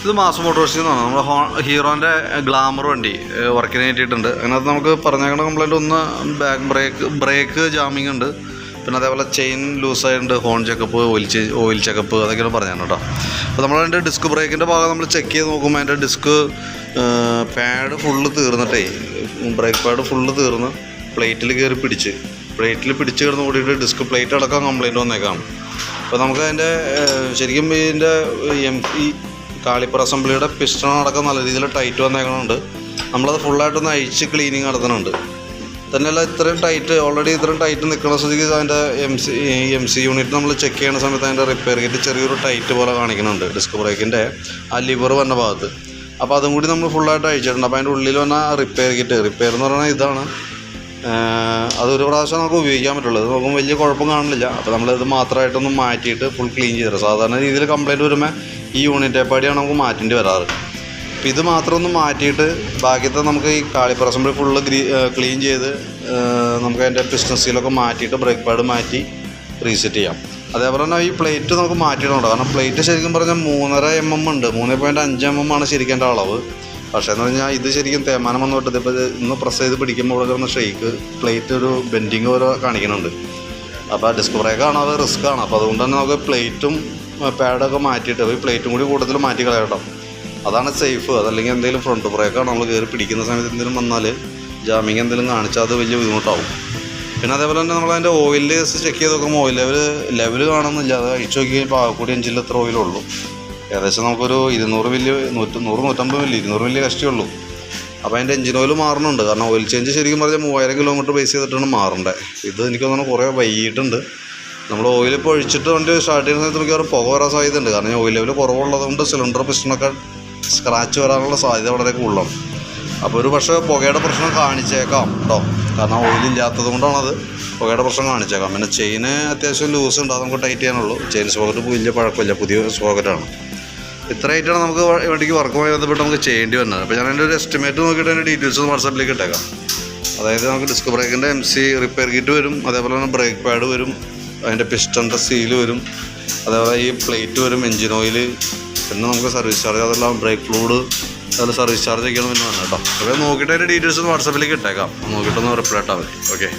ഇത് മാസ് മോട്ടോഴ്സിൽ നിന്നാണ് നമ്മുടെ ഹീറോൻ്റെ ഗ്ലാമർ വണ്ടി വർക്കിന് കയറ്റിയിട്ടുണ്ട്. അതിനകത്ത് നമുക്ക് പറഞ്ഞേക്കുന്ന കംപ്ലൈൻറ്റ് ഒന്ന് ബ്രേക്ക് ജാമിങ് ഉണ്ട്, പിന്നെ അതേപോലെ ചെയിൻ ലൂസായിട്ടുണ്ട്, ഹോൺ ചെക്കപ്പ്, ഓയിൽ ചെക്കപ്പ് അതൊക്കെയാണ് പറഞ്ഞത് കേട്ടോ. അപ്പോൾ നമ്മളതിൻ്റെ ഡിസ്ക് ബ്രേക്കിൻ്റെ ഭാഗം നമ്മൾ ചെക്ക് ചെയ്ത് നോക്കുമ്പോൾ അതിൻ്റെ ഡിസ്ക് പാഡ് ഫുള്ള് തീർന്നിട്ടേ, ബ്രേക്ക് പാഡ് ഫുള്ള് തീർന്ന് പ്ലേറ്റിൽ പിടിച്ച് കിടന്ന് കൂടിയിട്ട് ഡിസ്ക് പ്ലേറ്റ് അടക്കം കംപ്ലൈൻറ്റ് വന്നേക്കാണ്. അപ്പോൾ നമുക്ക് അതിൻ്റെ ശരിക്കും ഇതിൻ്റെ ഈ കാളിപ്പർ അസംബ്ലിയുടെ പിസ്റ്റൺ അടക്കം നല്ല രീതിയിൽ ടൈറ്റ് വന്നേക്കണുണ്ട്. നമ്മളത് ഫുള്ളായിട്ടൊന്ന് അഴിച്ച് ക്ലീനിങ് നടത്തുന്നുണ്ട്. തന്നെയല്ല ഇത്രയും ടൈറ്റ് നിൽക്കുന്ന സ്ഥിതിക്ക് അതിൻ്റെ എം സി യൂണിറ്റ് നമ്മൾ ചെക്ക് ചെയ്യുന്ന സമയത്ത് അതിൻ്റെ റിപ്പയർ കിറ്റ് ചെറിയൊരു ടൈറ്റ് പോലെ കാണിക്കുന്നുണ്ട് ഡിസ്ക് ബ്രേക്കിൻ്റെ ആ ലിവർ വന്ന ഭാഗത്ത്. അപ്പോൾ അതും കൂടി നമ്മൾ ഫുള്ളായിട്ട് അഴിച്ചിട്ടുണ്ട്. അപ്പോൾ അതിൻ്റെ ഉള്ളിൽ വന്ന റിപ്പയർ എന്ന് പറയുന്നത് ഇതാണ്. അതൊരു പ്രാവശ്യം നമുക്ക് ഉപയോഗിക്കാൻ പറ്റുള്ളൂ. ഇത് നോക്കുമ്പോൾ വലിയ കുഴപ്പം കാണില്ല. അപ്പോൾ നമ്മളിത് മാത്രമായിട്ടൊന്ന് മാറ്റിയിട്ട് ഫുൾ ക്ലീൻ ചെയ്തിട്ട്, സാധാരണ രീതിയിൽ കംപ്ലൈൻറ്റ് വരുമ്പോൾ ഈ യൂണിറ്റ് പാടിയാണ് നമുക്ക് മാറ്റേണ്ടി വരാറ്. അപ്പോൾ ഇത് മാത്രം ഒന്ന് മാറ്റിയിട്ട് ബാക്കിയത്തെ നമുക്ക് ഈ കാളിപ്പർ അസംബ്ലി ഫുള്ള് ക്ലീൻ ചെയ്ത് നമുക്ക് അതിൻ്റെ പിസ്റ്റൺ സീലൊക്കെ മാറ്റിയിട്ട് ബ്രേക്ക് പാഡ് മാറ്റി റീസെറ്റ് ചെയ്യാം. അതേപോലെ തന്നെ ഈ പ്ലേറ്റ് നമുക്ക് മാറ്റിയിട്ടുണ്ട്. കാരണം പ്ലേറ്റ് ശരിക്കും പറഞ്ഞാൽ 3.5 mm ഉണ്ട്, 3.5 mm ആണ് ശരിക്കും എൻ്റെ അളവ്. പക്ഷേ എന്ന് പറഞ്ഞാൽ ഇത് ശരിക്കും തേമാനം വന്നു വിട്ടത്. ഇപ്പോൾ ഇന്ന് പ്രസ് ചെയ്ത് പിടിക്കുമ്പോൾ ഇവിടെ കിടന്ന ഷെയ്ക്ക് പ്ലേറ്റ് ഒരു ബെൻഡിങ് പോലെ കാണിക്കുന്നുണ്ട്. അപ്പോൾ ഡിസ്ക് ബ്രേക്കാണ്, അത് റിസ്ക്കാണ്. അപ്പോൾ അതുകൊണ്ട് തന്നെ നമുക്ക് പ്ലേറ്റും പാഡൊക്കെ മാറ്റിയിട്ട് ഈ പ്ലേറ്റും കൂടി കൂടുതൽ മാറ്റി കളയട്ടോ, അതാണ് സേഫ്. അതല്ലെങ്കിൽ എന്തെങ്കിലും ഫ്രണ്ട് ബ്രേക്കാണ് നമ്മൾ കയറി പിടിക്കുന്ന സമയത്ത് എന്തെങ്കിലും വന്നാൽ ജാമിങ് എന്തെങ്കിലും കാണിച്ചാൽ അത് വലിയ ബുദ്ധിമുട്ടാവും. പിന്നെ അതേപോലെ തന്നെ നമ്മളതിൻ്റെ ഓയിൽ ചെക്ക് ചെയ്ത് നോക്കുമ്പോൾ ഓയിൽ ലെവൽ കാണുന്നില്ല. അത് അഴിച്ചു നോക്കി പാകക്കൂടി എഞ്ചിനിൽ എത്ര ഓയിലുള്ളൂ. ഏകദേശം നമുക്കൊരു 200 മില്ലി 150 മില്ലി 200 മില്ലി കഷ്ടിയുള്ളൂ. അപ്പോൾ അതിൻ്റെ എഞ്ചിൻ ഓയിൽ മാറുന്നുണ്ട്. കാരണം ഓയിൽ ചേഞ്ച് ശരിക്കും പറഞ്ഞാൽ 3000 കിലോമീറ്റർ ബേസ് ചെയ്തിട്ടാണ് മാറേണ്ടത്. ഇത് എനിക്ക് തോന്നുന്നു കുറേ വൈകിട്ടുണ്ട്. നമ്മൾ ഓയിൽ ഇപ്പോൾ ഒഴിച്ചിട്ട് വണ്ടി സ്റ്റാർട്ട് ചെയ്യുന്ന സമയത്ത് മിക്കവാറും പുക വരാൻ സാധ്യതയുണ്ട്. കാരണം ഓയിൽ ലെവൽ കുറവുള്ളതുകൊണ്ട് സിലിണ്ടർ പിസ്റ്റണൊക്കെ സ്ക്രാച്ച് വരാനുള്ള സാധ്യത വളരെ കൂടുതലാണ്. അപ്പോൾ ഒരു പക്ഷേ പുകയുടെ പ്രശ്നം കാണിച്ചേക്കാം കേട്ടോ. കാരണം ഓയിലില്ലാത്തത് കൊണ്ടാണത്, പുകയുടെ പ്രശ്നം കാണിച്ചേക്കാം. പിന്നെ ചെയിന് അത്യാവശ്യം ലൂസ് ഉണ്ട്, അത് നമുക്ക് ടൈറ്റ് ചെയ്യാനുള്ളൂ. ചെയിൻ സ്പോക്കറ്റ് വലിയ പഴക്കമില്ല, പുതിയ സ്പോക്കറ്റാണ്. ഇത്ര ആയിട്ടാണ് നമുക്ക് വണ്ടിക്ക് വർക്കുമായി ബന്ധപ്പെട്ട് നമുക്ക് ചെയ്യേണ്ടി വരുന്നത്. അപ്പോൾ ഞാൻ അതിൻ്റെ ഒരു എസ്റ്റിമേറ്റ് നോക്കിയിട്ട് അതിൻ്റെ ഡീറ്റെയിൽസ് വാട്സാപ്പിലേക്ക് ഇട്ടേക്കാം. അതായത് നമുക്ക് ഡിസ്ക് ബ്രേക്കിൻ്റെ MC റിപ്പയർ കിറ്റ് വരും, അതേപോലെ തന്നെ ബ്രേക്ക് പാഡ് വരും, അതിൻ്റെ പിസ്റ്റണിൻ്റെ സീല് വരും, അതേപോലെ ഈ പ്ലേറ്റ് വരും, എഞ്ചിൻ ഓയിൽ, പിന്നെ നമുക്ക് സർവീസ് ചാർജ്, അതെല്ലാം ബ്രേക്ക് ഫ്ലൂയിഡ്, അതിൽ സർവീസ് ചാർജ് ഒക്കെയാണ് പിന്നെ വന്നത് കേട്ടോ. അപ്പോൾ നോക്കിയിട്ട് അതിൻ്റെ ഡീറ്റെയിൽസ് വാട്സാപ്പിലേക്ക് ഇട്ടേക്കാം. നോക്കിയിട്ടൊന്ന് റിപ്ലൈ ഇട്ടാൽ മതി. ഓക്കെ.